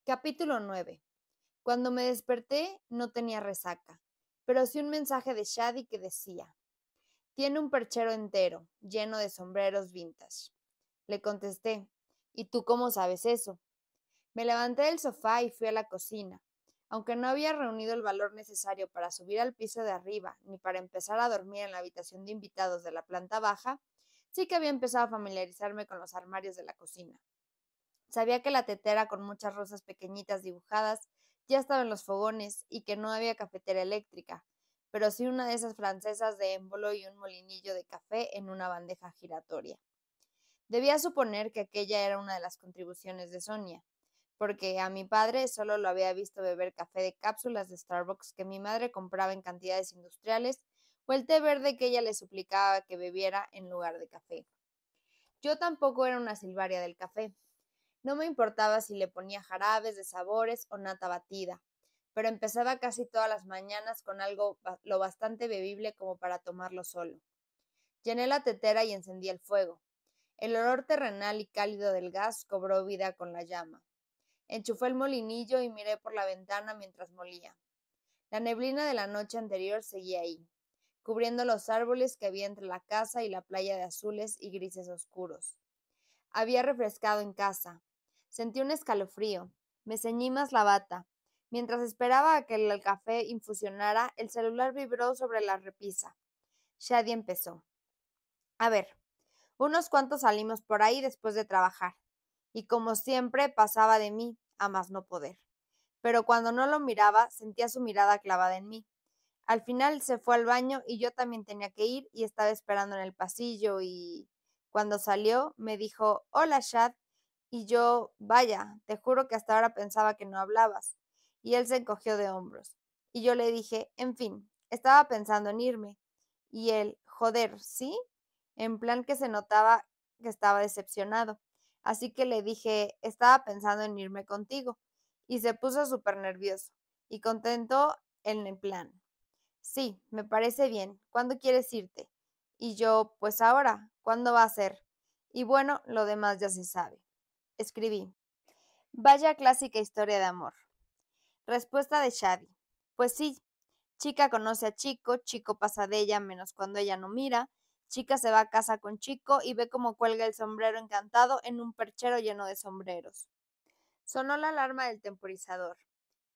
Capítulo 9. Cuando me desperté no tenía resaca, pero sí un mensaje de Shadi que decía, tiene un perchero entero, lleno de sombreros vintage. Le contesté, ¿y tú cómo sabes eso? Me levanté del sofá y fui a la cocina. Aunque no había reunido el valor necesario para subir al piso de arriba ni para empezar a dormir en la habitación de invitados de la planta baja, sí que había empezado a familiarizarme con los armarios de la cocina. Sabía que la tetera con muchas rosas pequeñitas dibujadas ya estaba en los fogones y que no había cafetera eléctrica, pero sí una de esas francesas de émbolo y un molinillo de café en una bandeja giratoria. Debía suponer que aquella era una de las contribuciones de Sonia, porque a mi padre solo lo había visto beber café de cápsulas de Starbucks que mi madre compraba en cantidades industriales o el té verde que ella le suplicaba que bebiera en lugar de café. Yo tampoco era una silvaria del café. No me importaba si le ponía jarabes de sabores o nata batida, pero empezaba casi todas las mañanas con algo lo bastante bebible como para tomarlo solo. Llené la tetera y encendí el fuego. El olor terrenal y cálido del gas cobró vida con la llama. Enchufé el molinillo y miré por la ventana mientras molía. La neblina de la noche anterior seguía ahí, cubriendo los árboles que había entre la casa y la playa de azules y grises oscuros. Había refrescado en casa. Sentí un escalofrío. Me ceñí más la bata. Mientras esperaba a que el café infusionara, el celular vibró sobre la repisa. Shadi empezó. A ver, unos cuantos salimos por ahí después de trabajar. Y como siempre, pasaba de mí, a más no poder. Pero cuando no lo miraba, sentía su mirada clavada en mí. Al final se fue al baño y yo también tenía que ir y estaba esperando en el pasillo y cuando salió me dijo, hola Shad, y yo, vaya, te juro que hasta ahora pensaba que no hablabas. Y él se encogió de hombros. Y yo le dije, en fin, estaba pensando en irme. Y él, joder, ¿sí? En plan que se notaba que estaba decepcionado. Así que le dije, estaba pensando en irme contigo. Y se puso súper nervioso y contento en el plan. Sí, me parece bien. ¿Cuándo quieres irte? Y yo, pues ahora. ¿Cuándo va a ser? Y bueno, lo demás ya se sabe. Escribí. Vaya clásica historia de amor. Respuesta de Shadi. Pues sí, chica conoce a chico, chico pasa de ella menos cuando ella no mira, chica se va a casa con chico y ve cómo cuelga el sombrero encantado en un perchero lleno de sombreros. Sonó la alarma del temporizador.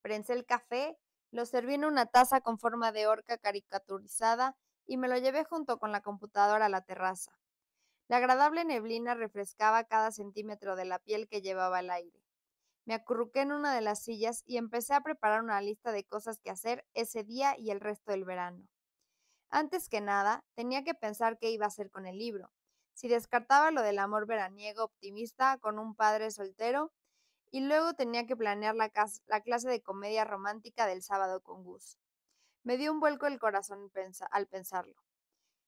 Prensé el café, lo serví en una taza con forma de orca caricaturizada y me lo llevé junto con la computadora a la terraza. La agradable neblina refrescaba cada centímetro de la piel que llevaba al aire. Me acurruqué en una de las sillas y empecé a preparar una lista de cosas que hacer ese día y el resto del verano. Antes que nada, tenía que pensar qué iba a hacer con el libro. Si descartaba lo del amor veraniego optimista con un padre soltero, y luego tenía que planear la clase de comedia romántica del sábado con Gus. Me dio un vuelco el corazón al pensarlo.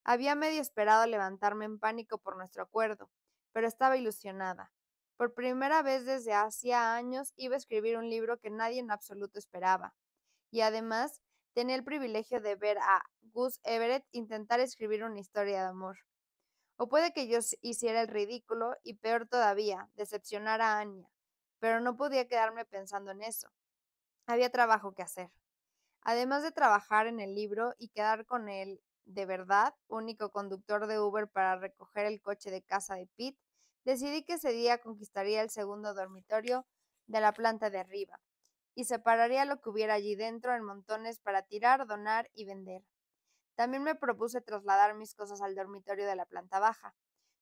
Había medio esperado levantarme en pánico por nuestro acuerdo, pero estaba ilusionada. Por primera vez desde hacía años iba a escribir un libro que nadie en absoluto esperaba. Y además tenía el privilegio de ver a Gus Everett intentar escribir una historia de amor. O puede que yo hiciera el ridículo y peor todavía, decepcionar a Anya, pero no podía quedarme pensando en eso. Había trabajo que hacer. Además de trabajar en el libro y quedar con el, de verdad, único conductor de Uber para recoger el coche de casa de Pete, decidí que ese día conquistaría el segundo dormitorio de la planta de arriba y separaría lo que hubiera allí dentro en montones para tirar, donar y vender. También me propuse trasladar mis cosas al dormitorio de la planta baja.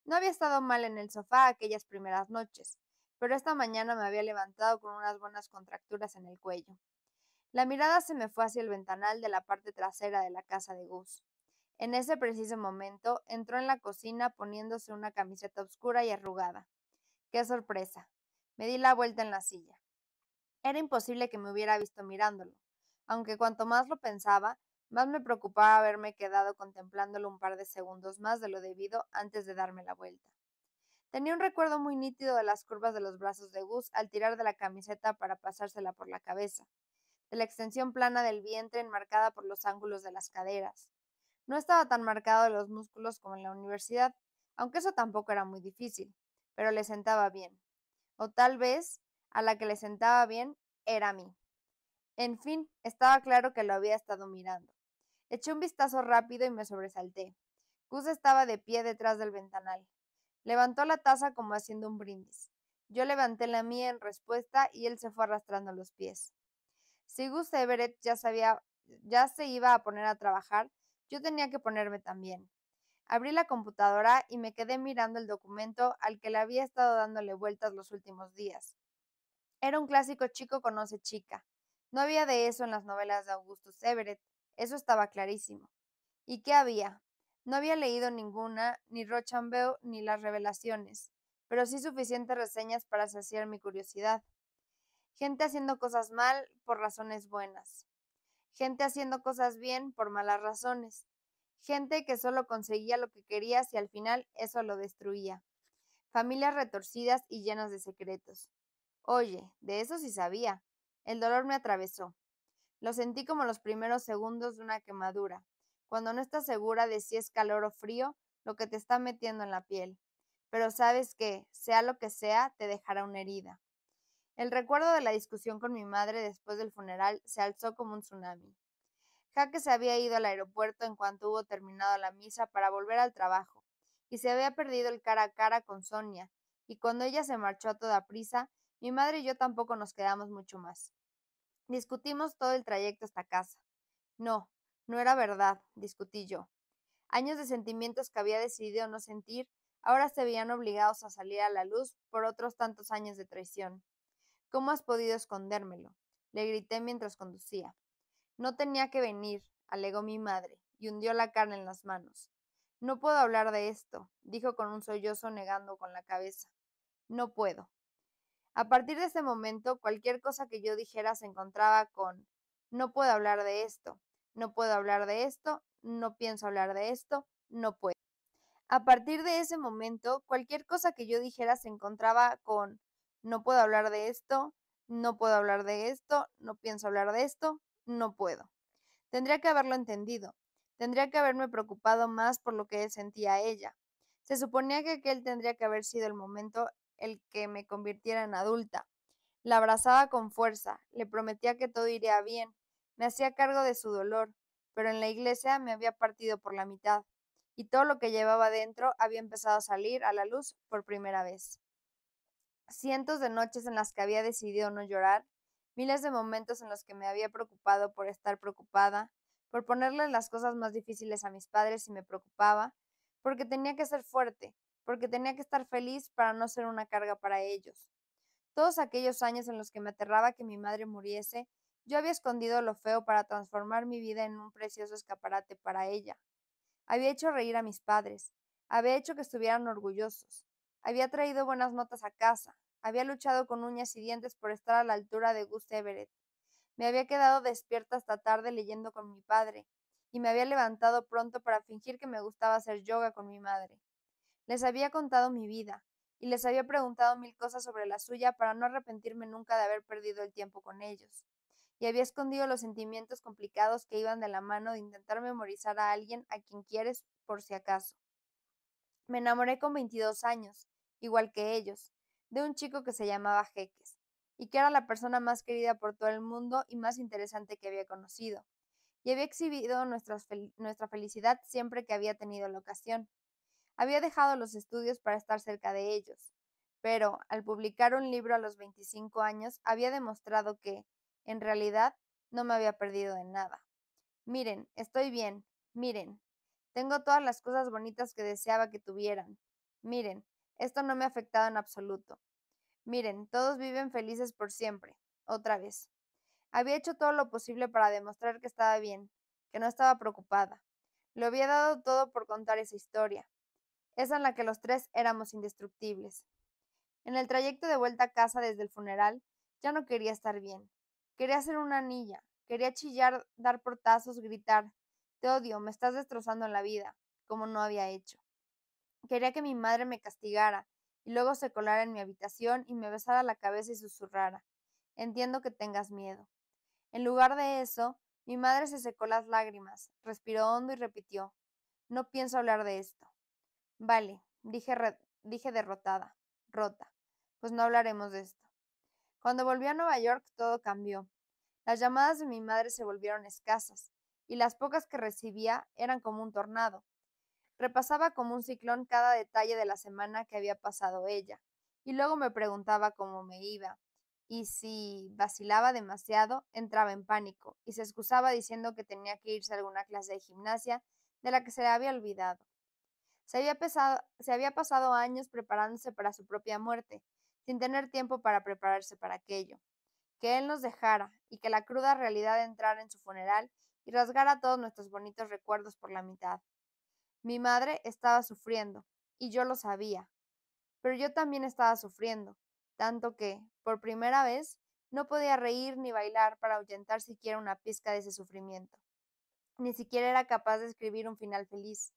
No había estado mal en el sofá aquellas primeras noches, pero esta mañana me había levantado con unas buenas contracturas en el cuello. La mirada se me fue hacia el ventanal de la parte trasera de la casa de Gus. En ese preciso momento entró en la cocina poniéndose una camiseta oscura y arrugada. ¡Qué sorpresa! Me di la vuelta en la silla. Era imposible que me hubiera visto mirándolo, aunque cuanto más lo pensaba, más me preocupaba haberme quedado contemplándolo un par de segundos más de lo debido antes de darme la vuelta. Tenía un recuerdo muy nítido de las curvas de los brazos de Gus al tirar de la camiseta para pasársela por la cabeza, de la extensión plana del vientre enmarcada por los ángulos de las caderas. No estaba tan marcado de los músculos como en la universidad, aunque eso tampoco era muy difícil, pero le sentaba bien. O tal vez A la que le sentaba bien era a mí. En fin, estaba claro que lo había estado mirando. Eché un vistazo rápido y me sobresalté. Gus estaba de pie detrás del ventanal. Levantó la taza como haciendo un brindis. Yo levanté la mía en respuesta y él se fue arrastrando los pies. Si Gus Everett ya se iba a poner a trabajar, yo tenía que ponerme también. Abrí la computadora y me quedé mirando el documento al que le había estado dándole vueltas los últimos días. Era un clásico chico conoce chica. No había de eso en las novelas de Augustus Everett, eso estaba clarísimo. ¿Y qué había? No había leído ninguna, ni Rochambeau ni las revelaciones, pero sí suficientes reseñas para saciar mi curiosidad. Gente haciendo cosas mal por razones buenas. Gente haciendo cosas bien por malas razones. Gente que solo conseguía lo que quería si al final eso lo destruía. Familias retorcidas y llenas de secretos. Oye, de eso sí sabía. El dolor me atravesó. Lo sentí como los primeros segundos de una quemadura, cuando no estás segura de si es calor o frío lo que te está metiendo en la piel. Pero sabes que, sea lo que sea, te dejará una herida. El recuerdo de la discusión con mi madre después del funeral se alzó como un tsunami. Jaque se había ido al aeropuerto en cuanto hubo terminado la misa para volver al trabajo, y se había perdido el cara a cara con Sonia, y cuando ella se marchó a toda prisa, mi madre y yo tampoco nos quedamos mucho más. Discutimos todo el trayecto hasta casa. No, no era verdad, discutí yo. Años de sentimientos que había decidido no sentir, ahora se veían obligados a salir a la luz por otros tantos años de traición. ¿Cómo has podido escondérmelo? Le grité mientras conducía. No tenía que venir, alegó mi madre, y hundió la cara en las manos. No puedo hablar de esto, dijo con un sollozo negando con la cabeza. No puedo. A partir de ese momento, cualquier cosa que yo dijera se encontraba con no puedo hablar de esto, no puedo hablar de esto, no pienso hablar de esto, no puedo. A partir de ese momento, cualquier cosa que yo dijera se encontraba con no puedo hablar de esto, no puedo hablar de esto, no pienso hablar de esto, no puedo. Tendría que haberlo entendido. Tendría que haberme preocupado más por lo que sentía ella. Se suponía que aquel tendría que haber sido el momento el que me convirtiera en adulta. La abrazaba con fuerza, le prometía que todo iría bien, me hacía cargo de su dolor, pero en la iglesia me había partido por la mitad, y todo lo que llevaba dentro había empezado a salir a la luz por primera vez. Cientos de noches en las que había decidido no llorar, miles de momentos en los que me había preocupado por estar preocupada, por ponerle las cosas más difíciles a mis padres si me preocupaba, porque tenía que ser fuerte, porque tenía que estar feliz para no ser una carga para ellos. Todos aquellos años en los que me aterraba que mi madre muriese, yo había escondido lo feo para transformar mi vida en un precioso escaparate para ella. Había hecho reír a mis padres, había hecho que estuvieran orgullosos, había traído buenas notas a casa, había luchado con uñas y dientes por estar a la altura de Gus Everett, me había quedado despierta hasta tarde leyendo con mi padre, y me había levantado pronto para fingir que me gustaba hacer yoga con mi madre. Les había contado mi vida, y les había preguntado mil cosas sobre la suya para no arrepentirme nunca de haber perdido el tiempo con ellos. Y había escondido los sentimientos complicados que iban de la mano de intentar memorizar a alguien a quien quieres por si acaso. Me enamoré con 22 años, igual que ellos, de un chico que se llamaba Jeques, y que era la persona más querida por todo el mundo y más interesante que había conocido, y había exhibido nuestra felicidad siempre que había tenido la ocasión. Había dejado los estudios para estar cerca de ellos, pero al publicar un libro a los 25 años había demostrado que, en realidad, no me había perdido de nada. Miren, estoy bien, miren, tengo todas las cosas bonitas que deseaba que tuvieran. Miren, esto no me ha afectado en absoluto. Miren, todos viven felices por siempre. Otra vez. Había hecho todo lo posible para demostrar que estaba bien, que no estaba preocupada. Lo había dado todo por contar esa historia, esa en la que los tres éramos indestructibles. En el trayecto de vuelta a casa desde el funeral, ya no quería estar bien. Quería ser una niña, quería chillar, dar portazos, gritar, te odio, me estás destrozando la vida, como no había hecho. Quería que mi madre me castigara, y luego se colara en mi habitación y me besara la cabeza y susurrara, entiendo que tengas miedo. En lugar de eso, mi madre se secó las lágrimas, respiró hondo y repitió, no pienso hablar de esto. Vale, dije derrotada, rota, pues no hablaremos de esto. Cuando volví a Nueva York, todo cambió. Las llamadas de mi madre se volvieron escasas, y las pocas que recibía eran como un tornado. Repasaba como un ciclón cada detalle de la semana que había pasado ella, y luego me preguntaba cómo me iba. Y si vacilaba demasiado, entraba en pánico, y se excusaba diciendo que tenía que irse a alguna clase de gimnasia de la que se le había olvidado. Se había pasado años preparándose para su propia muerte, sin tener tiempo para prepararse para aquello. Que él nos dejara, y que la cruda realidad entrara en su funeral y rasgara todos nuestros bonitos recuerdos por la mitad. Mi madre estaba sufriendo, y yo lo sabía, pero yo también estaba sufriendo, tanto que, por primera vez, no podía reír ni bailar para ahuyentar siquiera una pizca de ese sufrimiento. Ni siquiera era capaz de escribir un final feliz.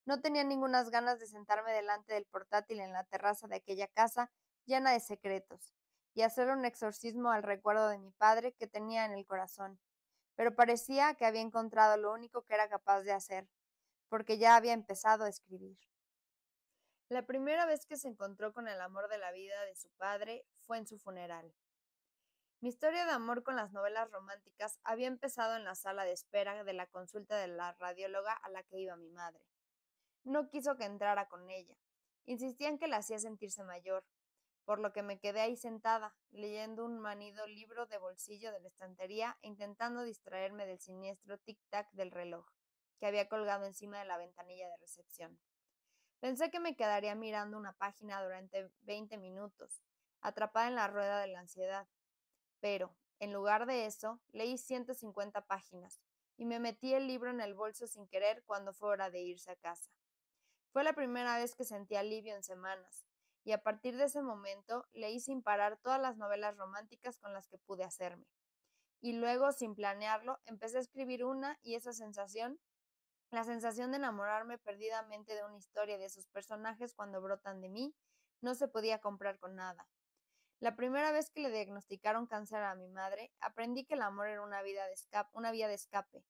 No tenía ningunas ganas de sentarme delante del portátil en la terraza de aquella casa llena de secretos y hacer un exorcismo al recuerdo de mi padre que tenía en el corazón, pero parecía que había encontrado lo único que era capaz de hacer, porque ya había empezado a escribir. La primera vez que se encontró con el amor de la vida de su padre fue en su funeral. Mi historia de amor con las novelas románticas había empezado en la sala de espera de la consulta de la radióloga a la que iba mi madre. No quiso que entrara con ella. Insistía en que la hacía sentirse mayor, por lo que me quedé ahí sentada, leyendo un manido libro de bolsillo de la estantería e intentando distraerme del siniestro tic-tac del reloj, que había colgado encima de la ventanilla de recepción. Pensé que me quedaría mirando una página durante 20 minutos, atrapada en la rueda de la ansiedad, pero, en lugar de eso, leí 150 páginas y me metí el libro en el bolso sin querer cuando fue hora de irse a casa. Fue la primera vez que sentí alivio en semanas, y a partir de ese momento leí sin parar todas las novelas románticas con las que pude hacerme. Y luego, sin planearlo, empecé a escribir una y esa sensación, la sensación de enamorarme perdidamente de una historia de esos personajes cuando brotan de mí, no se podía comprar con nada. La primera vez que le diagnosticaron cáncer a mi madre, aprendí que el amor era una vía de escape,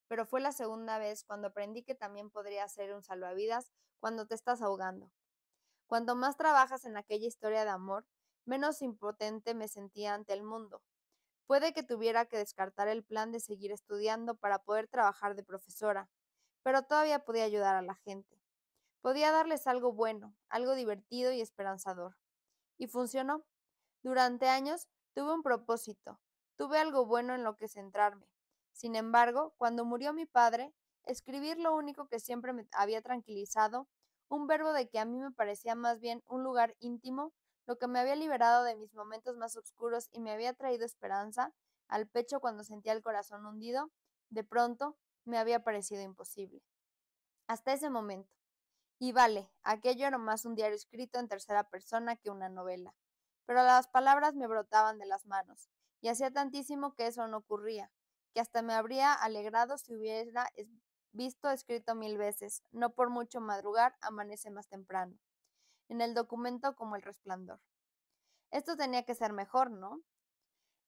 pero fue la segunda vez cuando aprendí que también podría ser un salvavidas cuando te estás ahogando. Cuanto más trabajas en aquella historia de amor, menos impotente me sentía ante el mundo. Puede que tuviera que descartar el plan de seguir estudiando para poder trabajar de profesora, pero todavía podía ayudar a la gente. Podía darles algo bueno, algo divertido y esperanzador. Y funcionó. Durante años tuve un propósito, tuve algo bueno en lo que centrarme. Sin embargo, cuando murió mi padre, escribir lo único que siempre me había tranquilizado, un verbo de que a mí me parecía más bien un lugar íntimo, lo que me había liberado de mis momentos más oscuros y me había traído esperanza al pecho cuando sentía el corazón hundido, de pronto me había parecido imposible. Hasta ese momento. Y vale, aquello era más un diario escrito en tercera persona que una novela. Pero las palabras me brotaban de las manos, y hacía tantísimo que eso no ocurría, que hasta me habría alegrado si hubiera visto escrito 1000 veces, no por mucho madrugar, amanece más temprano, en el documento como el resplandor. Esto tenía que ser mejor, ¿no?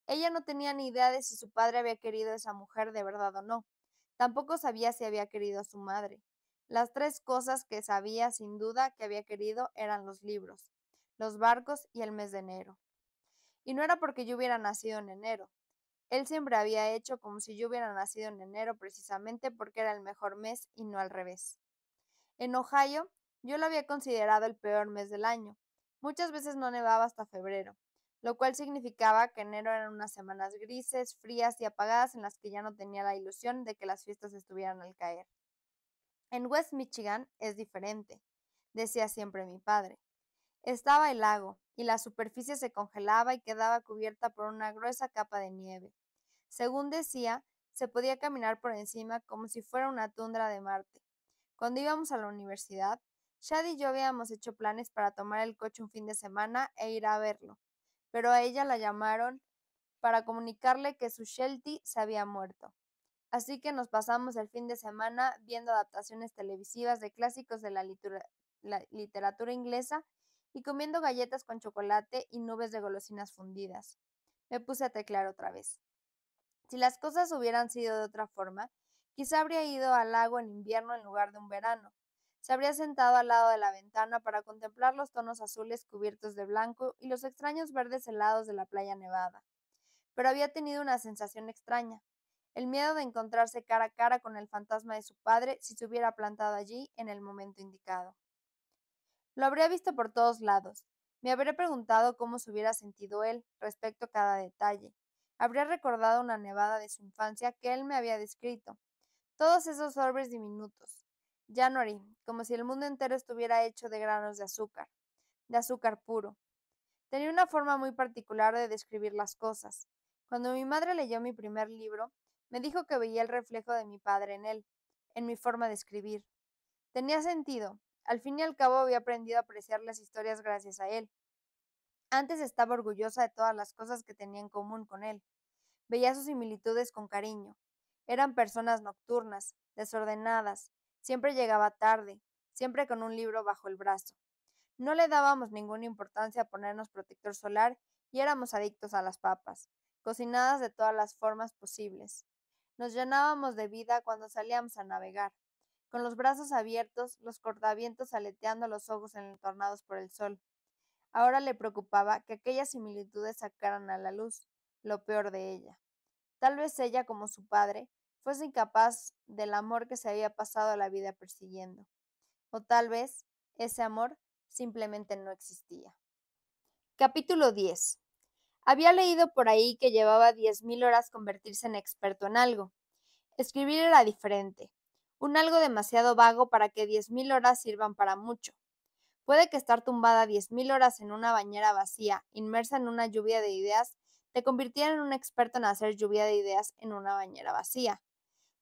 Ella no tenía ni idea de si su padre había querido a esa mujer de verdad o no. Tampoco sabía si había querido a su madre. Las tres cosas que sabía sin duda que había querido eran los libros, los barcos y el mes de enero. Y no era porque yo hubiera nacido en enero. Él siempre había hecho como si yo hubiera nacido en enero precisamente porque era el mejor mes y no al revés. En Ohio, yo lo había considerado el peor mes del año. Muchas veces no nevaba hasta febrero, lo cual significaba que enero eran unas semanas grises, frías y apagadas en las que ya no tenía la ilusión de que las fiestas estuvieran al caer. En West Michigan es diferente, decía siempre mi padre. Estaba el lago, y la superficie se congelaba y quedaba cubierta por una gruesa capa de nieve. Según decía, se podía caminar por encima como si fuera una tundra de Marte. Cuando íbamos a la universidad, Shad y yo habíamos hecho planes para tomar el coche un fin de semana e ir a verlo, pero a ella la llamaron para comunicarle que su Sheltie se había muerto. Así que nos pasamos el fin de semana viendo adaptaciones televisivas de clásicos de la literatura inglesa y comiendo galletas con chocolate y nubes de golosinas fundidas. Me puse a teclear otra vez. Si las cosas hubieran sido de otra forma, quizá habría ido al lago en invierno en lugar de un verano. Se habría sentado al lado de la ventana para contemplar los tonos azules cubiertos de blanco y los extraños verdes helados de la playa nevada. Pero había tenido una sensación extraña, el miedo de encontrarse cara a cara con el fantasma de su padre si se hubiera plantado allí en el momento indicado. Lo habría visto por todos lados. Me habría preguntado cómo se hubiera sentido él respecto a cada detalle. Habría recordado una nevada de su infancia que él me había descrito. Todos esos orbes diminutos. January, como si el mundo entero estuviera hecho de granos de azúcar puro. Tenía una forma muy particular de describir las cosas. Cuando mi madre leyó mi primer libro, me dijo que veía el reflejo de mi padre en él, en mi forma de escribir. Tenía sentido. Al fin y al cabo había aprendido a apreciar las historias gracias a él. Antes estaba orgullosa de todas las cosas que tenía en común con él. Veía sus similitudes con cariño. Eran personas nocturnas, desordenadas, siempre llegaba tarde, siempre con un libro bajo el brazo. No le dábamos ninguna importancia a ponernos protector solar y éramos adictos a las papas, cocinadas de todas las formas posibles. Nos llenábamos de vida cuando salíamos a navegar, con los brazos abiertos, los cortavientos aleteando los ojos entornados por el sol. Ahora le preocupaba que aquellas similitudes sacaran a la luz lo peor de ella. Tal vez ella, como su padre, fuese incapaz del amor que se había pasado la vida persiguiendo. O tal vez ese amor simplemente no existía. Capítulo 10. Había leído por ahí que llevaba 10.000 horas convertirse en experto en algo. Escribir era diferente, un algo demasiado vago para que 10.000 horas sirvan para mucho. Puede que estar tumbada 10.000 horas en una bañera vacía, inmersa en una lluvia de ideas, te convirtiera en un experto en hacer lluvia de ideas en una bañera vacía.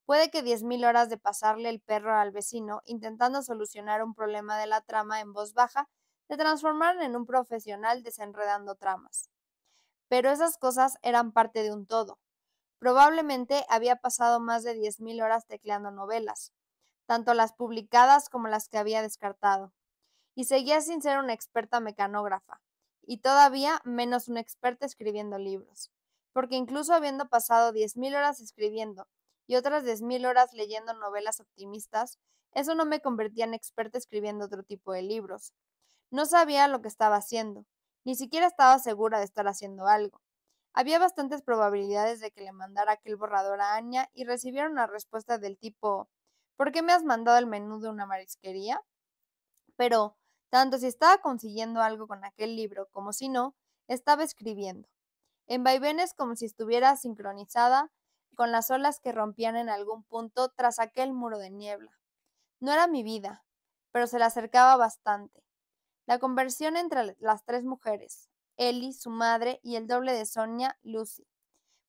Puede que 10.000 horas de pasarle el perro al vecino intentando solucionar un problema de la trama en voz baja te transformaran en un profesional desenredando tramas. Pero esas cosas eran parte de un todo. Probablemente había pasado más de 10.000 horas tecleando novelas, tanto las publicadas como las que había descartado, y seguía sin ser una experta mecanógrafa, y todavía menos una experta escribiendo libros, porque incluso habiendo pasado 10.000 horas escribiendo y otras 10.000 horas leyendo novelas optimistas, eso no me convertía en experta escribiendo otro tipo de libros. No sabía lo que estaba haciendo, ni siquiera estaba segura de estar haciendo algo. Había bastantes probabilidades de que le mandara aquel borrador a Anya y recibiera una respuesta del tipo ¿por qué me has mandado el menú de una marisquería? Pero, tanto si estaba consiguiendo algo con aquel libro como si no, estaba escribiendo, en vaivenes como si estuviera sincronizada con las olas que rompían en algún punto tras aquel muro de niebla. No era mi vida, pero se le acercaba bastante. La conversión entre las tres mujeres, Ellie, su madre, y el doble de Sonia, Lucy,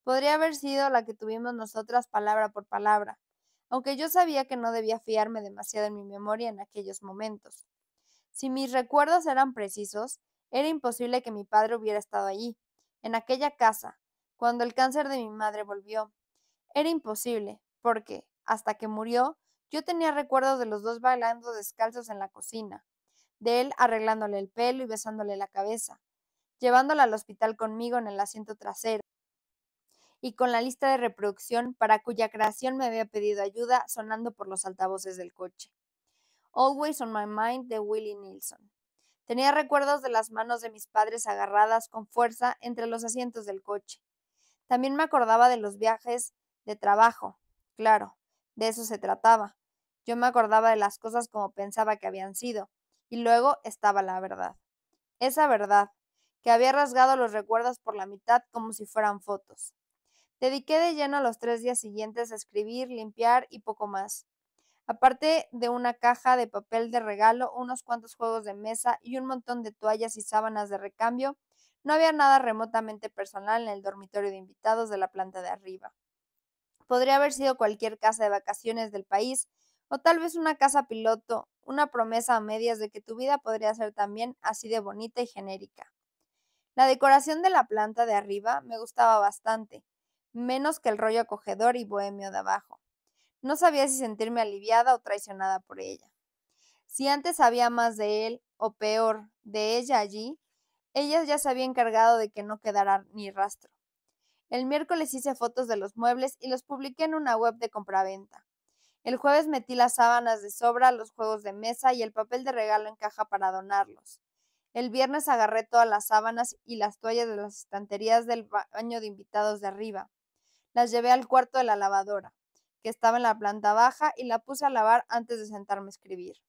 podría haber sido la que tuvimos nosotras palabra por palabra, aunque yo sabía que no debía fiarme demasiado en mi memoria en aquellos momentos. Si mis recuerdos eran precisos, era imposible que mi padre hubiera estado allí, en aquella casa, cuando el cáncer de mi madre volvió. Era imposible, porque, hasta que murió, yo tenía recuerdos de los dos bailando descalzos en la cocina, de él arreglándole el pelo y besándole la cabeza, llevándola al hospital conmigo en el asiento trasero, y con la lista de reproducción para cuya creación me había pedido ayuda sonando por los altavoces del coche. Always on My Mind de Willie Nelson. Tenía recuerdos de las manos de mis padres agarradas con fuerza entre los asientos del coche. También me acordaba de los viajes de trabajo. Claro, de eso se trataba. Yo me acordaba de las cosas como pensaba que habían sido. Y luego estaba la verdad. Esa verdad, que había rasgado los recuerdos por la mitad como si fueran fotos. Dediqué de lleno los 3 días siguientes a escribir, limpiar y poco más. Aparte de una caja de papel de regalo, unos cuantos juegos de mesa y un montón de toallas y sábanas de recambio, no había nada remotamente personal en el dormitorio de invitados de la planta de arriba. Podría haber sido cualquier casa de vacaciones del país, o tal vez una casa piloto, una promesa a medias de que tu vida podría ser también así de bonita y genérica. La decoración de la planta de arriba me gustaba bastante, menos que el rollo acogedor y bohemio de abajo. No sabía si sentirme aliviada o traicionada por ella. Si antes sabía más de él, o peor, de ella allí, ella ya se había encargado de que no quedara ni rastro. El miércoles hice fotos de los muebles y los publiqué en una web de compraventa. El jueves metí las sábanas de sobra, los juegos de mesa y el papel de regalo en caja para donarlos. El viernes agarré todas las sábanas y las toallas de las estanterías del baño de invitados de arriba. Las llevé al cuarto de la lavadora, que estaba en la planta baja, y la puse a lavar antes de sentarme a escribir.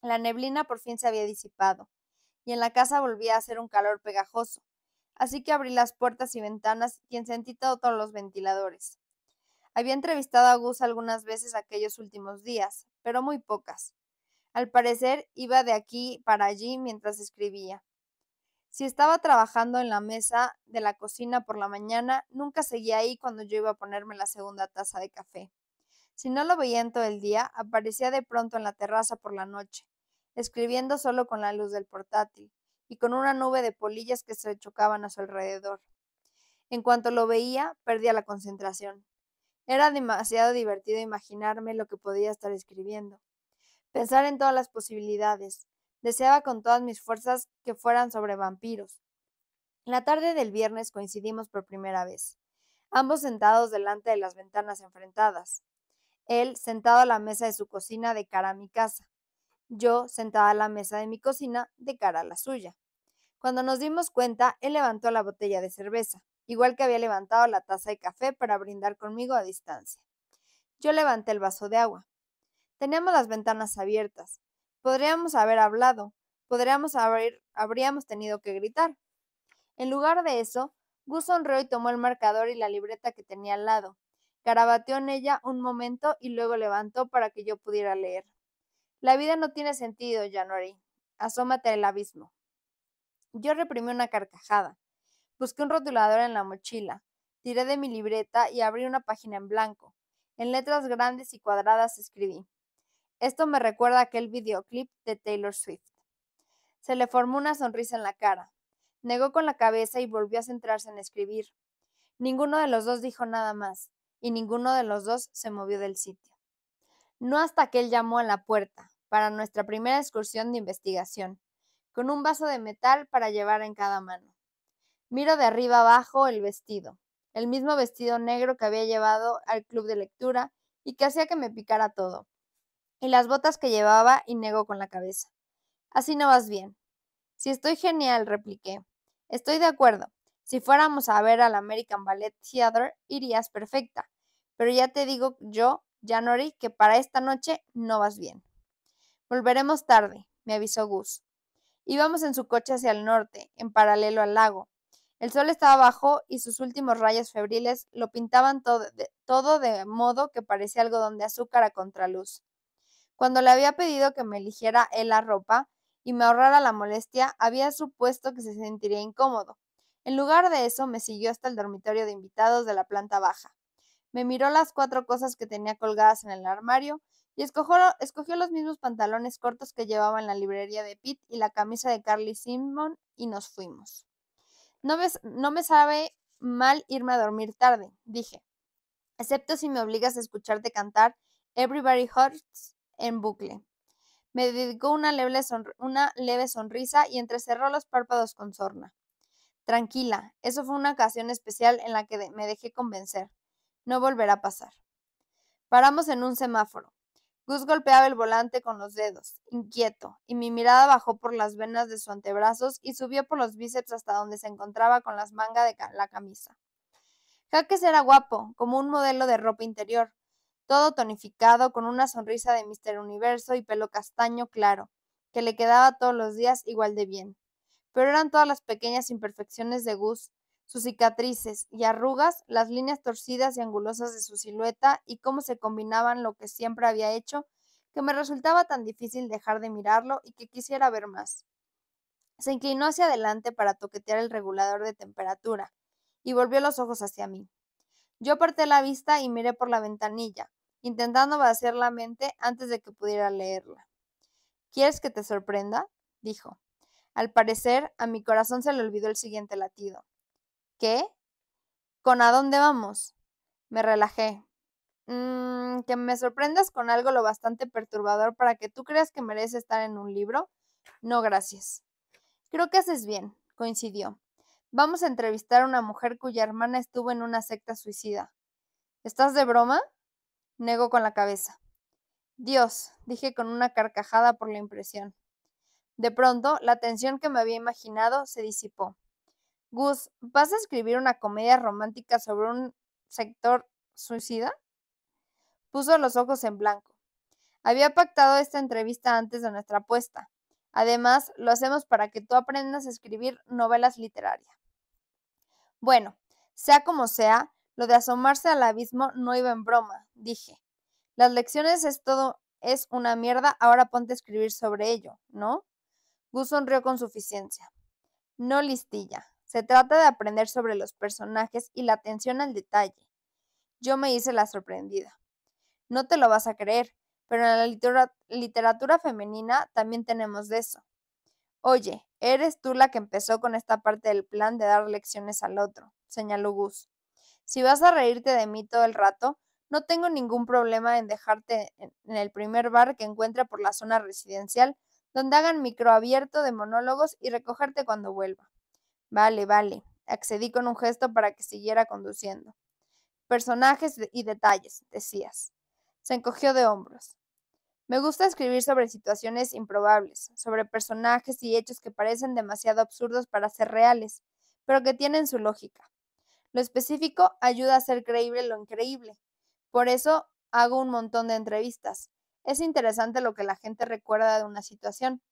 La neblina por fin se había disipado, y en la casa volvía a hacer un calor pegajoso, así que abrí las puertas y ventanas y encendí todos los ventiladores. Había entrevistado a Gus algunas veces aquellos últimos días, pero muy pocas. Al parecer iba de aquí para allí mientras escribía. Si estaba trabajando en la mesa de la cocina por la mañana, nunca seguía ahí cuando yo iba a ponerme la segunda taza de café. Si no lo veía en todo el día, aparecía de pronto en la terraza por la noche, escribiendo solo con la luz del portátil y con una nube de polillas que se chocaban a su alrededor. En cuanto lo veía, perdía la concentración. Era demasiado divertido imaginarme lo que podía estar escribiendo, pensar en todas las posibilidades. Deseaba con todas mis fuerzas que fueran sobre vampiros. La tarde del viernes coincidimos por primera vez, ambos sentados delante de las ventanas enfrentadas. Él sentado a la mesa de su cocina de cara a mi casa, yo sentada a la mesa de mi cocina de cara a la suya. Cuando nos dimos cuenta, él levantó la botella de cerveza, igual que había levantado la taza de café para brindar conmigo a distancia. Yo levanté el vaso de agua. Teníamos las ventanas abiertas. Podríamos haber hablado, habríamos tenido que gritar. En lugar de eso, Gus sonrió y tomó el marcador y la libreta que tenía al lado. Garabateó en ella un momento y luego levantó para que yo pudiera leer. La vida no tiene sentido, January. Asómate al abismo. Yo reprimí una carcajada. Busqué un rotulador en la mochila. Tiré de mi libreta y abrí una página en blanco. En letras grandes y cuadradas escribí: esto me recuerda a aquel videoclip de Taylor Swift. Se le formó una sonrisa en la cara. Negó con la cabeza y volvió a centrarse en escribir. Ninguno de los dos dijo nada más, y ninguno de los dos se movió del sitio. No hasta que él llamó a la puerta, para nuestra primera excursión de investigación, con un vaso de metal para llevar en cada mano. Miro de arriba abajo el vestido, el mismo vestido negro que había llevado al club de lectura y que hacía que me picara todo, y las botas que llevaba, y negó con la cabeza. Así no vas bien. Sí, estoy genial, repliqué. Estoy de acuerdo. Si fuéramos a ver al American Ballet Theatre, irías perfecta. Pero ya te digo yo, January, que para esta noche no vas bien. Volveremos tarde, me avisó Gus. Íbamos en su coche hacia el norte, en paralelo al lago. El sol estaba bajo y sus últimos rayos febriles lo pintaban todo de modo que parecía algodón de azúcar a contraluz. Cuando le había pedido que me eligiera él la ropa y me ahorrara la molestia, había supuesto que se sentiría incómodo. En lugar de eso, me siguió hasta el dormitorio de invitados de la planta baja. Me miró las 4 cosas que tenía colgadas en el armario y escogió los mismos pantalones cortos que llevaba en la librería de Pete y la camisa de Carly Simon y nos fuimos. No me sabe mal irme a dormir tarde, dije, excepto si me obligas a escucharte cantar Everybody Hurts en bucle. Me dedicó una leve sonrisa y entrecerró los párpados con sorna. Tranquila, eso fue una ocasión especial en la que me dejé convencer. No volverá a pasar. Paramos en un semáforo. Gus golpeaba el volante con los dedos, inquieto, y mi mirada bajó por las venas de sus antebrazos y subió por los bíceps hasta donde se encontraba con las mangas de la camisa. Jaques era guapo, como un modelo de ropa interior, todo tonificado, con una sonrisa de Mister Universo y pelo castaño claro, que le quedaba todos los días igual de bien. Pero eran todas las pequeñas imperfecciones de Gus, sus cicatrices y arrugas, las líneas torcidas y angulosas de su silueta y cómo se combinaban lo que siempre había hecho, que me resultaba tan difícil dejar de mirarlo y que quisiera ver más. Se inclinó hacia adelante para toquetear el regulador de temperatura y volvió los ojos hacia mí. Yo aparté la vista y miré por la ventanilla, intentando vaciar la mente antes de que pudiera leerla. ¿Quieres que te sorprenda?, dijo. Al parecer, a mi corazón se le olvidó el siguiente latido. ¿Qué? ¿Con a dónde vamos? Me relajé. ¿Que me sorprendas con algo lo bastante perturbador para que tú creas que merece estar en un libro? No, gracias. Creo que haces bien, coincidió. Vamos a entrevistar a una mujer cuya hermana estuvo en una secta suicida. ¿Estás de broma? Negó con la cabeza. Dios, dije con una carcajada por la impresión. De pronto, la tensión que me había imaginado se disipó. Gus, ¿vas a escribir una comedia romántica sobre un sector suicida? Puso los ojos en blanco. Había pactado esta entrevista antes de nuestra apuesta. Además, lo hacemos para que tú aprendas a escribir novelas literarias. Bueno, sea como sea, lo de asomarse al abismo no iba en broma, dije. Las lecciones es una mierda, ahora ponte a escribir sobre ello, ¿no? Gus sonrió con suficiencia. No, listilla. Se trata de aprender sobre los personajes y la atención al detalle. Yo me hice la sorprendida. No te lo vas a creer, pero en la literatura femenina también tenemos de eso. Oye, eres tú la que empezó con esta parte del plan de dar lecciones al otro, señaló Gus. Si vas a reírte de mí todo el rato, no tengo ningún problema en dejarte en el primer bar que encuentre por la zona residencial, donde hagan micro abierto de monólogos y recogerte cuando vuelva. Vale, vale, accedí con un gesto para que siguiera conduciendo. Personajes y detalles, decías. Se encogió de hombros. Me gusta escribir sobre situaciones improbables, sobre personajes y hechos que parecen demasiado absurdos para ser reales, pero que tienen su lógica. Lo específico ayuda a hacer creíble lo increíble. Por eso hago un montón de entrevistas. Es interesante lo que la gente recuerda de una situación.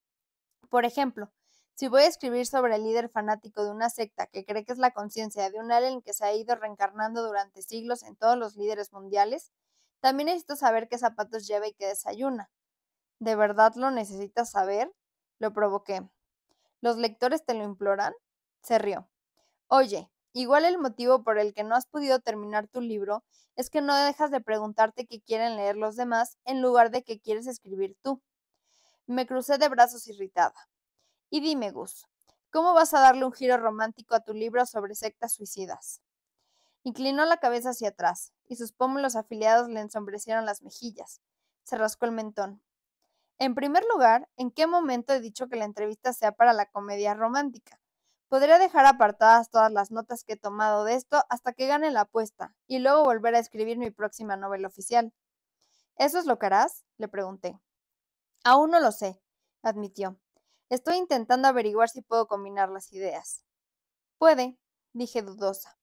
Por ejemplo, si voy a escribir sobre el líder fanático de una secta que cree que es la conciencia de un alien que se ha ido reencarnando durante siglos en todos los líderes mundiales, también necesito saber qué zapatos lleva y qué desayuna. ¿De verdad lo necesitas saber? Lo provoqué. ¿Los lectores te lo imploran? Se rió. Oye, igual el motivo por el que no has podido terminar tu libro es que no dejas de preguntarte qué quieren leer los demás en lugar de qué quieres escribir tú. Me crucé de brazos irritada. Y dime, Gus, ¿cómo vas a darle un giro romántico a tu libro sobre sectas suicidas? Inclinó la cabeza hacia atrás, y sus pómulos afiliados le ensombrecieron las mejillas. Se rascó el mentón. En primer lugar, ¿en qué momento he dicho que la entrevista sea para la comedia romántica? Podría dejar apartadas todas las notas que he tomado de esto hasta que gane la apuesta, y luego volver a escribir mi próxima novela oficial. ¿Eso es lo que harás? Le pregunté. Aún no lo sé, admitió. Estoy intentando averiguar si puedo combinar las ideas. Puede, dije dudosa.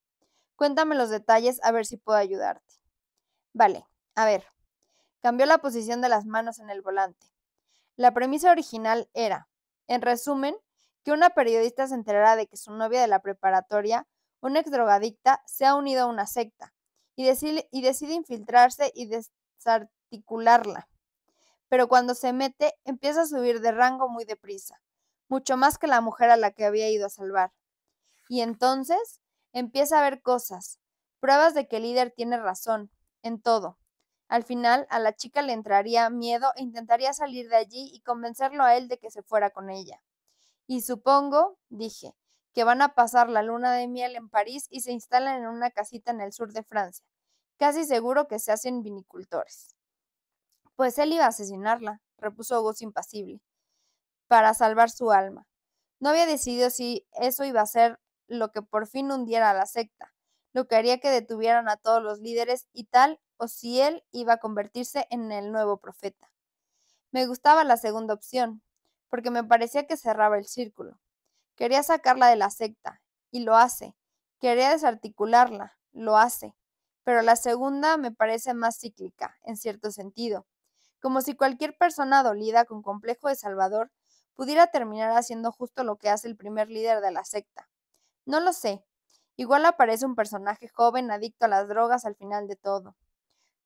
Cuéntame los detalles a ver si puedo ayudarte. Vale, a ver. Cambió la posición de las manos en el volante. La premisa original era, en resumen, que una periodista se enterara de que su novia de la preparatoria, una exdrogadicta, se ha unido a una secta y decide infiltrarse y desarticularla. Pero cuando se mete, empieza a subir de rango muy deprisa, mucho más que la mujer a la que había ido a salvar. Y entonces empieza a ver cosas, pruebas de que el líder tiene razón, en todo. Al final, a la chica le entraría miedo e intentaría salir de allí y convencerlo a él de que se fuera con ella. Y supongo, dije, que van a pasar la luna de miel en París y se instalan en una casita en el sur de Francia. Casi seguro que se hacen vinicultores. Pues él iba a asesinarla, repuso Gus impasible, para salvar su alma. No había decidido si eso iba a ser lo que por fin hundiera a la secta, lo que haría que detuvieran a todos los líderes y tal, o si él iba a convertirse en el nuevo profeta. Me gustaba la segunda opción, porque me parecía que cerraba el círculo. Quería sacarla de la secta, y lo hace. Quería desarticularla, lo hace. Pero la segunda me parece más cíclica, en cierto sentido, como si cualquier persona dolida con complejo de Salvador pudiera terminar haciendo justo lo que hace el primer líder de la secta. No lo sé. Igual aparece un personaje joven adicto a las drogas al final de todo.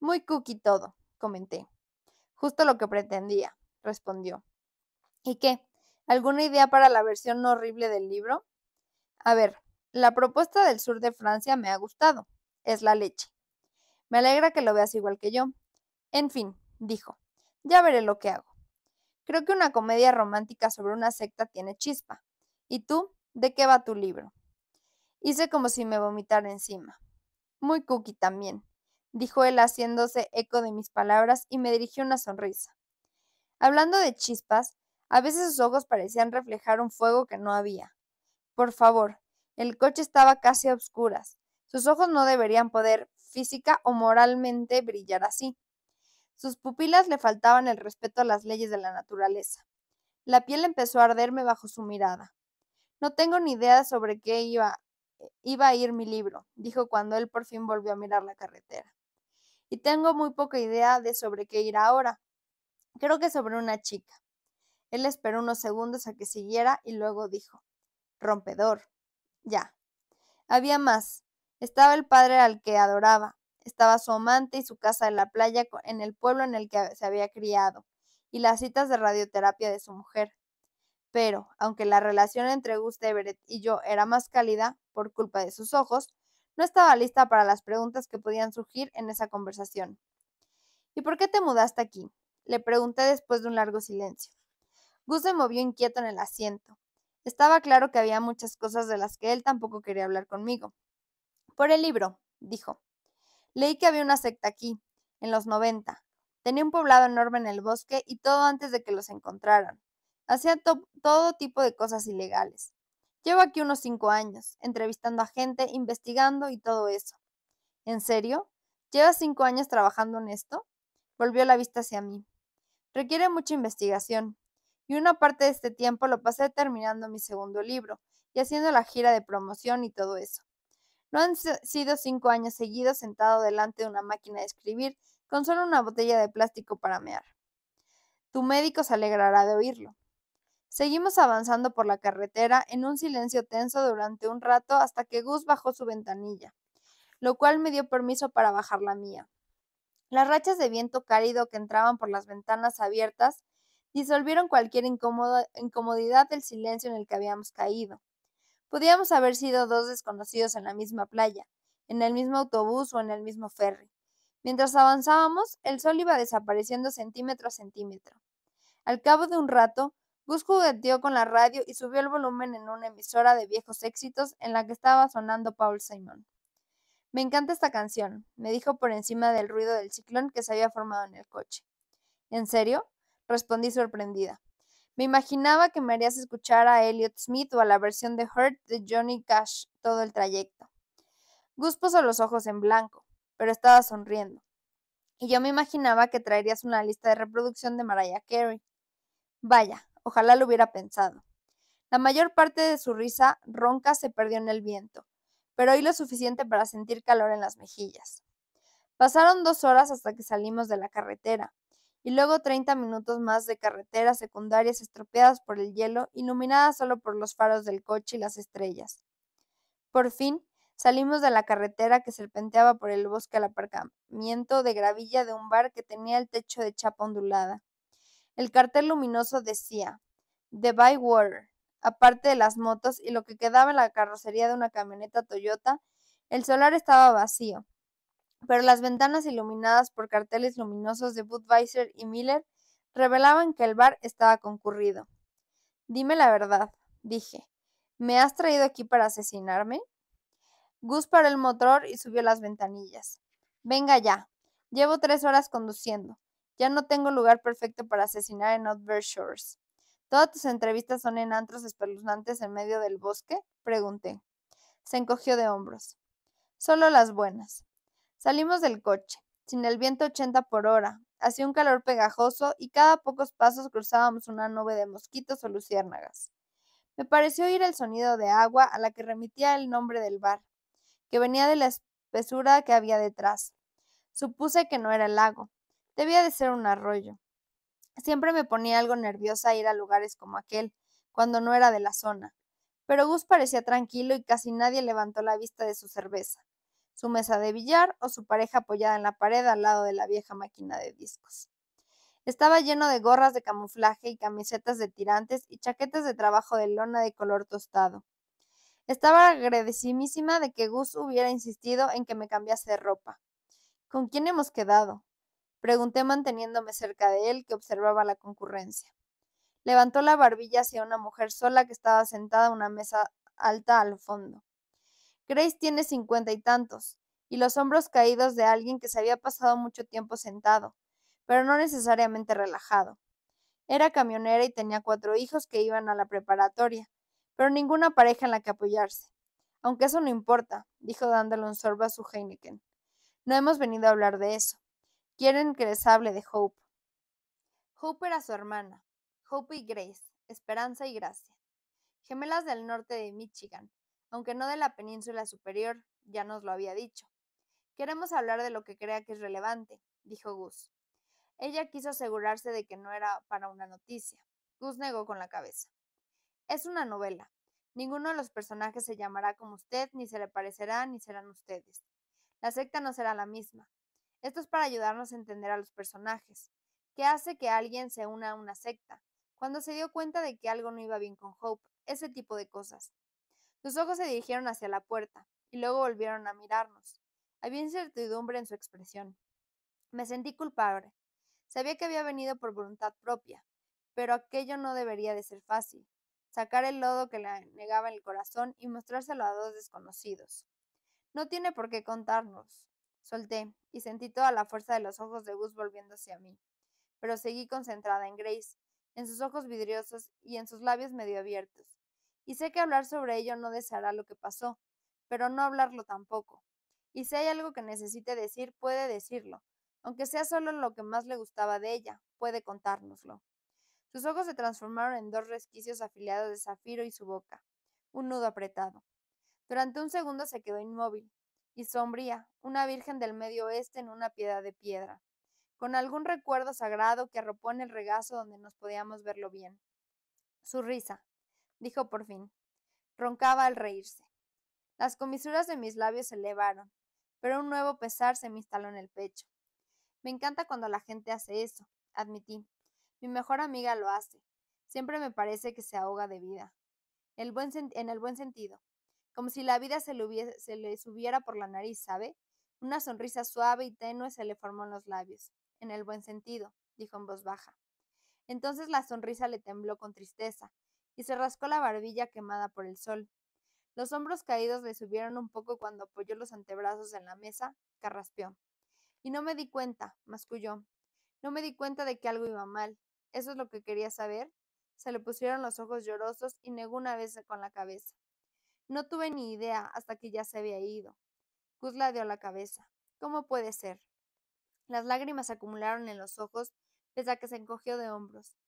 Muy cookie todo, comenté. Justo lo que pretendía, respondió. ¿Y qué? ¿Alguna idea para la versión no horrible del libro? A ver, la propuesta del sur de Francia me ha gustado. Es la leche. Me alegra que lo veas igual que yo. En fin, dijo, ya veré lo que hago. Creo que una comedia romántica sobre una secta tiene chispa. ¿Y tú? ¿De qué va tu libro? Hice como si me vomitara encima. Muy cookie también, dijo él haciéndose eco de mis palabras y me dirigió una sonrisa. Hablando de chispas, a veces sus ojos parecían reflejar un fuego que no había. Por favor, el coche estaba casi a oscuras. Sus ojos no deberían poder, física o moralmente, brillar así. Sus pupilas le faltaban el respeto a las leyes de la naturaleza. La piel empezó a arderme bajo su mirada. No tengo ni idea sobre qué iba a ir mi libro, dijo cuando él por fin volvió a mirar la carretera. Y tengo muy poca idea de sobre qué irá ahora. Creo que sobre una chica. Él esperó unos segundos a que siguiera y luego dijo, rompedor. Ya. Había más. Estaba el padre al que adoraba. Estaba su amante y su casa de la playa en el pueblo en el que se había criado, y las citas de radioterapia de su mujer. Pero, aunque la relación entre Gus Everett y yo era más cálida, por culpa de sus ojos, no estaba lista para las preguntas que podían surgir en esa conversación. ¿Y por qué te mudaste aquí? Le pregunté después de un largo silencio. Gus se movió inquieto en el asiento. Estaba claro que había muchas cosas de las que él tampoco quería hablar conmigo. Por el libro, dijo. Leí que había una secta aquí, en los 90. Tenía un poblado enorme en el bosque y todo antes de que los encontraran. Hacían todo tipo de cosas ilegales. Llevo aquí unos 5 años, entrevistando a gente, investigando y todo eso. ¿En serio? ¿Llevas 5 años trabajando en esto? Volvió la vista hacia mí. Requiere mucha investigación, y una parte de este tiempo lo pasé terminando mi segundo libro y haciendo la gira de promoción y todo eso. No han sido 5 años seguidos sentado delante de una máquina de escribir con solo una botella de plástico para mear. Tu médico se alegrará de oírlo. Seguimos avanzando por la carretera en un silencio tenso durante un rato hasta que Gus bajó su ventanilla, lo cual me dio permiso para bajar la mía. Las rachas de viento cálido que entraban por las ventanas abiertas disolvieron cualquier incomodidad del silencio en el que habíamos caído. Podíamos haber sido dos desconocidos en la misma playa, en el mismo autobús o en el mismo ferry. Mientras avanzábamos, el sol iba desapareciendo centímetro a centímetro. Al cabo de un rato, Gus jugueteó con la radio y subió el volumen en una emisora de viejos éxitos en la que estaba sonando Paul Simon. Me encanta esta canción, me dijo por encima del ruido del ciclón que se había formado en el coche. ¿En serio? Respondí sorprendida. Me imaginaba que me harías escuchar a Elliott Smith o a la versión de Hurt de Johnny Cash todo el trayecto. Gus puso los ojos en blanco, pero estaba sonriendo. Y yo me imaginaba que traerías una lista de reproducción de Mariah Carey. Vaya, ojalá lo hubiera pensado. La mayor parte de su risa ronca se perdió en el viento, pero oí lo suficiente para sentir calor en las mejillas. Pasaron 2 horas hasta que salimos de la carretera, y luego 30 minutos más de carreteras secundarias estropeadas por el hielo, iluminadas solo por los faros del coche y las estrellas. Por fin, salimos de la carretera que serpenteaba por el bosque al aparcamiento de gravilla de un bar que tenía el techo de chapa ondulada. El cartel luminoso decía, The Bywater. Aparte de las motos y lo que quedaba en la carrocería de una camioneta Toyota, el solar estaba vacío, pero las ventanas iluminadas por carteles luminosos de Budweiser y Miller revelaban que el bar estaba concurrido. Dime la verdad, dije. ¿Me has traído aquí para asesinarme? Gus paró el motor y subió las ventanillas. Venga ya. Llevo 3 horas conduciendo. Ya no tengo lugar perfecto para asesinar en Outback Shores. ¿Todas tus entrevistas son en antros espeluznantes en medio del bosque? Pregunté. Se encogió de hombros. Solo las buenas. Salimos del coche, sin el viento 80 por hora. Hacía un calor pegajoso y cada pocos pasos cruzábamos una nube de mosquitos o luciérnagas. Me pareció oír el sonido de agua a la que remitía el nombre del bar, que venía de la espesura que había detrás. Supuse que no era el lago. Debía de ser un arroyo. Siempre me ponía algo nerviosa ir a lugares como aquel, cuando no era de la zona. Pero Gus parecía tranquilo y casi nadie levantó la vista de su cerveza, su mesa de billar o su pareja apoyada en la pared al lado de la vieja máquina de discos. Estaba lleno de gorras de camuflaje y camisetas de tirantes y chaquetas de trabajo de lona de color tostado. Estaba agradecidísima de que Gus hubiera insistido en que me cambiase de ropa. ¿Con quién hemos quedado? Pregunté manteniéndome cerca de él, que observaba la concurrencia. Levantó la barbilla hacia una mujer sola que estaba sentada en una mesa alta al fondo. Grace tiene 50 y tantos, y los hombros caídos de alguien que se había pasado mucho tiempo sentado, pero no necesariamente relajado. Era camionera y tenía 4 hijos que iban a la preparatoria, pero ninguna pareja en la que apoyarse. Aunque eso no importa, dijo dándole un sorbo a su Heineken. No hemos venido a hablar de eso. Quieren que les hable de Hope. Hope era su hermana. Hope y Grace, Esperanza y Gracia. Gemelas del norte de Michigan, aunque no de la península superior, ya nos lo había dicho. Queremos hablar de lo que crea que es relevante, dijo Gus. Ella quiso asegurarse de que no era para una noticia. Gus negó con la cabeza. Es una novela. Ninguno de los personajes se llamará como usted, ni se le parecerá, ni serán ustedes. La secta no será la misma. Esto es para ayudarnos a entender a los personajes. ¿Qué hace que alguien se una a una secta? Cuando se dio cuenta de que algo no iba bien con Hope, ese tipo de cosas. Sus ojos se dirigieron hacia la puerta, y luego volvieron a mirarnos. Había incertidumbre en su expresión. Me sentí culpable. Sabía que había venido por voluntad propia, pero aquello no debería de ser fácil. Sacar el lodo que le negaba el corazón y mostrárselo a dos desconocidos. No tiene por qué contarnos. Solté, y sentí toda la fuerza de los ojos de Gus volviéndose a mí. Pero seguí concentrada en Grace, en sus ojos vidriosos y en sus labios medio abiertos. Y sé que hablar sobre ello no deseará lo que pasó, pero no hablarlo tampoco. Y si hay algo que necesite decir, puede decirlo, aunque sea solo lo que más le gustaba de ella, puede contárnoslo. Sus ojos se transformaron en dos resquicios afilados de zafiro y su boca, un nudo apretado. Durante un segundo se quedó inmóvil y sombría, una virgen del medio oeste en una piedad de piedra, con algún recuerdo sagrado que arropó en el regazo donde nos podíamos verlo bien. Su risa, dijo por fin, roncaba al reírse. Las comisuras de mis labios se elevaron, pero un nuevo pesar se me instaló en el pecho. Me encanta cuando la gente hace eso, admití. Mi mejor amiga lo hace. Siempre me parece que se ahoga de vida. En el buen sentido. Como si la vida se le subiera por la nariz, ¿sabe? Una sonrisa suave y tenue se le formó en los labios. En el buen sentido, dijo en voz baja. Entonces la sonrisa le tembló con tristeza, y se rascó la barbilla quemada por el sol. Los hombros caídos le subieron un poco cuando apoyó los antebrazos en la mesa, carraspeó. Y no me di cuenta, masculló. No me di cuenta de que algo iba mal. ¿Eso es lo que quería saber? Se le pusieron los ojos llorosos y negó una vez con la cabeza. No tuve ni idea hasta que ya se había ido. Gus la dio la cabeza. ¿Cómo puede ser? Las lágrimas se acumularon en los ojos pese a que se encogió de hombros,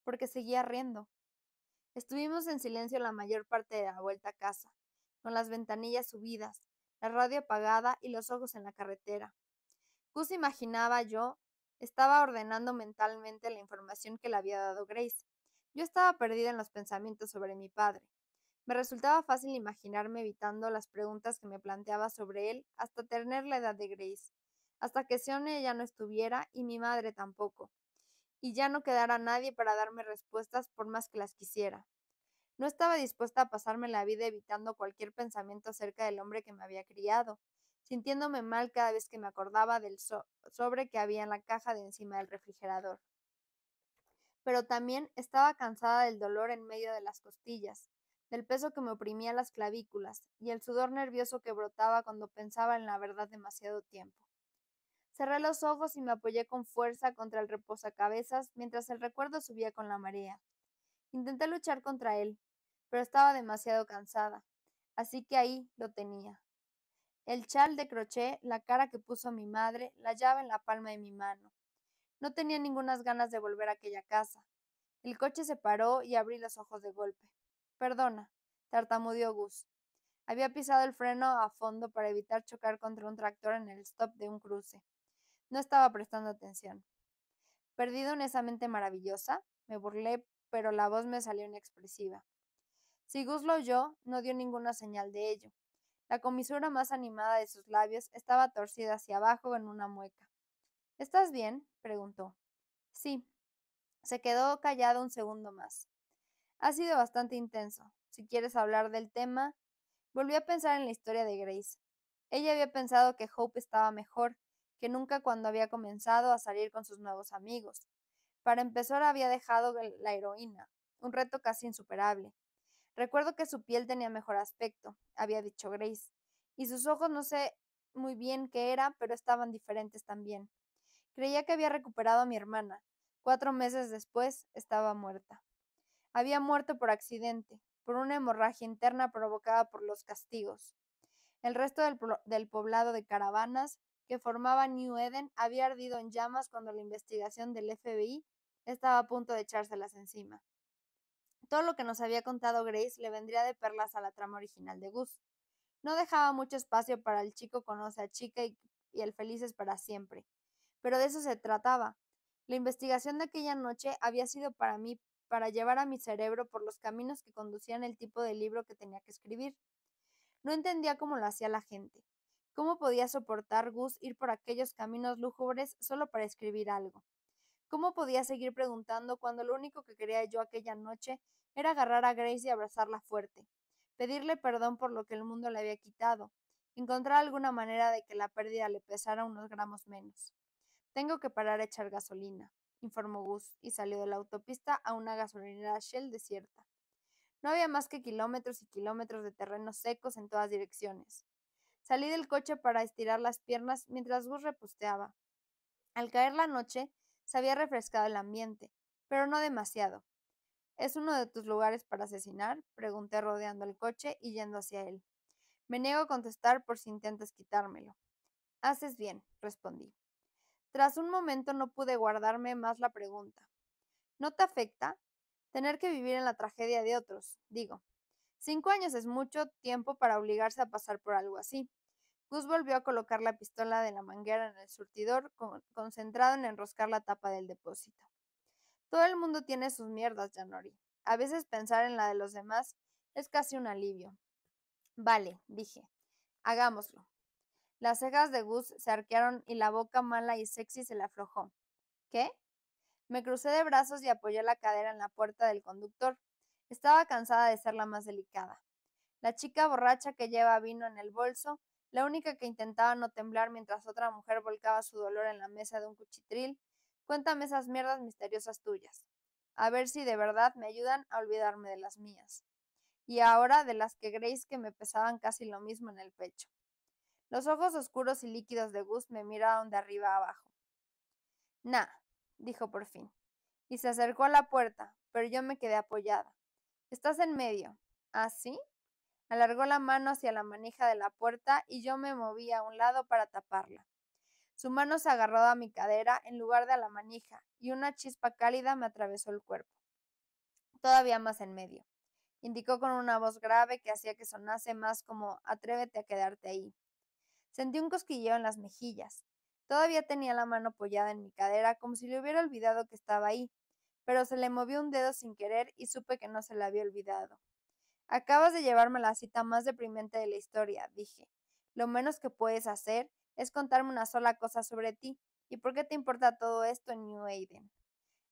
porque seguía riendo. Estuvimos en silencio la mayor parte de la vuelta a casa, con las ventanillas subidas, la radio apagada y los ojos en la carretera. Gus imaginaba yo, estaba ordenando mentalmente la información que le había dado Grace. Yo estaba perdida en los pensamientos sobre mi padre. Me resultaba fácil imaginarme evitando las preguntas que me planteaba sobre él hasta tener la edad de Grace, hasta que Sione ya no estuviera y mi madre tampoco, y ya no quedara nadie para darme respuestas por más que las quisiera. No estaba dispuesta a pasarme la vida evitando cualquier pensamiento acerca del hombre que me había criado, sintiéndome mal cada vez que me acordaba del sobre que había en la caja de encima del refrigerador. Pero también estaba cansada del dolor en medio de las costillas, del peso que me oprimía las clavículas y el sudor nervioso que brotaba cuando pensaba en la verdad demasiado tiempo. Cerré los ojos y me apoyé con fuerza contra el reposacabezas mientras el recuerdo subía con la marea. Intenté luchar contra él, pero estaba demasiado cansada, así que ahí lo tenía. El chal de crochet, la cara que puso mi madre, la llave en la palma de mi mano. No tenía ningunas ganas de volver a aquella casa. El coche se paró y abrí los ojos de golpe. Perdona, tartamudeó Gus. Había pisado el freno a fondo para evitar chocar contra un tractor en el stop de un cruce. No estaba prestando atención. ¿Perdido en esa mente maravillosa? Me burlé, pero la voz me salió inexpresiva. Si Gus lo oyó, no dio ninguna señal de ello. La comisura más animada de sus labios estaba torcida hacia abajo en una mueca. ¿Estás bien? Preguntó. Sí. Se quedó callado un segundo más. Ha sido bastante intenso. Si quieres hablar del tema, volví a pensar en la historia de Grace. Ella había pensado que Hope estaba mejor que nunca cuando había comenzado a salir con sus nuevos amigos. Para empezar, había dejado la heroína, un reto casi insuperable. Recuerdo que su piel tenía mejor aspecto, había dicho Grace, y sus ojos no sé muy bien qué era, pero estaban diferentes también. Creía que había recuperado a mi hermana. 4 meses después estaba muerta. Había muerto por accidente, por una hemorragia interna provocada por los castigos. El resto del poblado de caravanas que formaba New Eden había ardido en llamas cuando la investigación del FBI estaba a punto de echárselas encima. Todo lo que nos había contado Grace le vendría de perlas a la trama original de Gus. No dejaba mucho espacio para el chico conoce a chica y el felices para siempre. Pero de eso se trataba. La investigación de aquella noche había sido para mí, para llevar a mi cerebro por los caminos que conducían el tipo de libro que tenía que escribir. No entendía cómo lo hacía la gente. ¿Cómo podía soportar Gus ir por aquellos caminos lúgubres solo para escribir algo? ¿Cómo podía seguir preguntando cuando lo único que quería yo aquella noche era agarrar a Grace y abrazarla fuerte, pedirle perdón por lo que el mundo le había quitado, encontrar alguna manera de que la pérdida le pesara unos gramos menos? Tengo que parar a echar gasolina, informó Gus, y salió de la autopista a una gasolinera Shell desierta. No había más que kilómetros y kilómetros de terrenos secos en todas direcciones. Salí del coche para estirar las piernas mientras Gus reposteaba. Al caer la noche, se había refrescado el ambiente, pero no demasiado. ¿Es uno de tus lugares para asesinar?, pregunté rodeando el coche y yendo hacia él. Me niego a contestar por si intentas quitármelo. Haces bien, respondí. Tras un momento no pude guardarme más la pregunta. ¿No te afecta? Tener que vivir en la tragedia de otros, digo. 5 años es mucho tiempo para obligarse a pasar por algo así. Gus volvió a colocar la pistola de la manguera en el surtidor, concentrado en enroscar la tapa del depósito. Todo el mundo tiene sus mierdas, Janori. A veces pensar en la de los demás es casi un alivio. Vale, dije. Hagámoslo. Las cejas de Gus se arquearon y la boca mala y sexy se le aflojó. ¿Qué? Me crucé de brazos y apoyé la cadera en la puerta del conductor. Estaba cansada de ser la más delicada. La chica borracha que lleva vino en el bolso, la única que intentaba no temblar mientras otra mujer volcaba su dolor en la mesa de un cuchitril. Cuéntame esas mierdas misteriosas tuyas. A ver si de verdad me ayudan a olvidarme de las mías. Y ahora de las que Grace que me pesaban casi lo mismo en el pecho. Los ojos oscuros y líquidos de Gus me miraron de arriba a abajo. Nah, dijo por fin. Y se acercó a la puerta, pero yo me quedé apoyada. Estás en medio. ¿Ah, sí? Alargó la mano hacia la manija de la puerta y yo me moví a un lado para taparla. Su mano se agarró a mi cadera en lugar de a la manija, y una chispa cálida me atravesó el cuerpo. Todavía más en medio, indicó con una voz grave que hacía que sonase más como atrévete a quedarte ahí. Sentí un cosquilleo en las mejillas. Todavía tenía la mano apoyada en mi cadera como si le hubiera olvidado que estaba ahí, pero se le movió un dedo sin querer y supe que no se le había olvidado. Acabas de llevarme a la cita más deprimente de la historia, dije. Lo menos que puedes hacer es contarme una sola cosa sobre ti. ¿Y por qué te importa todo esto en New Eden?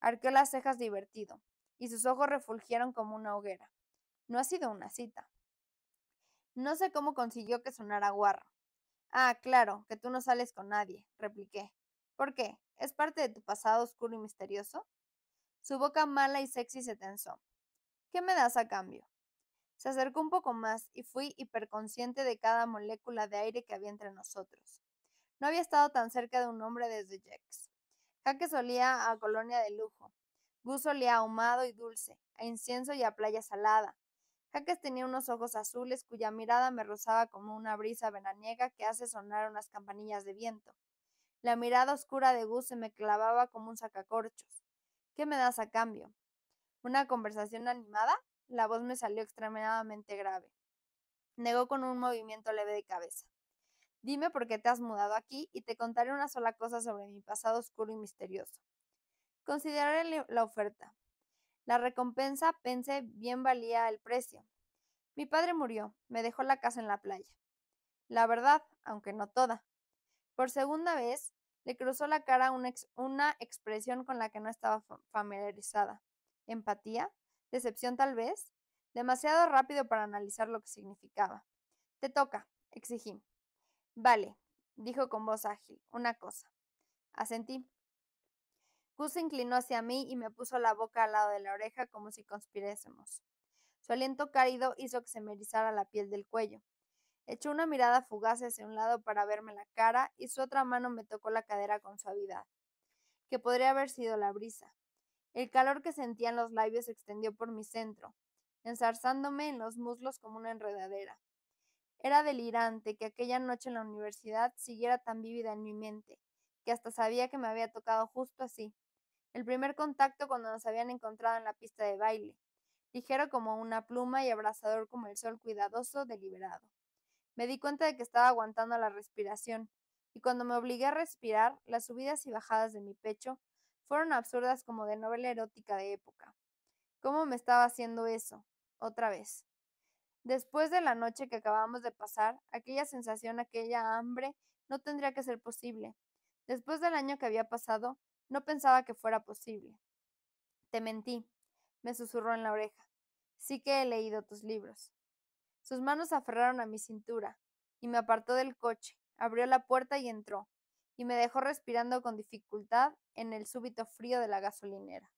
Arqueó las cejas divertido, y sus ojos refulgieron como una hoguera. No ha sido una cita. No sé cómo consiguió que sonara guarro. Ah, claro, que tú no sales con nadie, repliqué. ¿Por qué? ¿Es parte de tu pasado oscuro y misterioso? Su boca mala y sexy se tensó. ¿Qué me das a cambio? Se acercó un poco más y fui hiperconsciente de cada molécula de aire que había entre nosotros. No había estado tan cerca de un hombre desde Jex. Jaque olía a colonia de lujo. Gus olía ahumado y dulce, a incienso y a playa salada. Jaques tenía unos ojos azules cuya mirada me rozaba como una brisa veraniega que hace sonar unas campanillas de viento. La mirada oscura de Gus se me clavaba como un sacacorchos. ¿Qué me das a cambio? ¿Una conversación animada? La voz me salió extremadamente grave. Negó con un movimiento leve de cabeza. Dime por qué te has mudado aquí y te contaré una sola cosa sobre mi pasado oscuro y misterioso. Consideraré la oferta. La recompensa, pensé, bien valía el precio. Mi padre murió, me dejó la casa en la playa. La verdad, aunque no toda. Por segunda vez, le cruzó la cara una expresión con la que no estaba familiarizada. ¿Empatía? ¿Decepción tal vez? Demasiado rápido para analizar lo que significaba. Te toca, exigí. Vale, dijo con voz ágil, una cosa. Asentí. Gus se inclinó hacia mí y me puso la boca al lado de la oreja como si conspirásemos. Su aliento cálido hizo que se me erizara la piel del cuello. Echó una mirada fugaz hacia un lado para verme la cara y su otra mano me tocó la cadera con suavidad, que podría haber sido la brisa. El calor que sentía en los labios se extendió por mi centro, enzarzándome en los muslos como una enredadera. Era delirante que aquella noche en la universidad siguiera tan vívida en mi mente, que hasta sabía que me había tocado justo así. El primer contacto cuando nos habían encontrado en la pista de baile, ligero como una pluma y abrasador como el sol cuidadoso, deliberado. Me di cuenta de que estaba aguantando la respiración, y cuando me obligué a respirar, las subidas y bajadas de mi pecho fueron absurdas como de novela erótica de época. ¿Cómo me estaba haciendo eso? Otra vez. Después de la noche que acabamos de pasar, aquella sensación, aquella hambre, no tendría que ser posible. Después del año que había pasado, no pensaba que fuera posible. Te mentí, me susurró en la oreja. Sí que he leído tus libros. Sus manos se aferraron a mi cintura, y me apartó del coche, abrió la puerta y entró, y me dejó respirando con dificultad en el súbito frío de la gasolinera.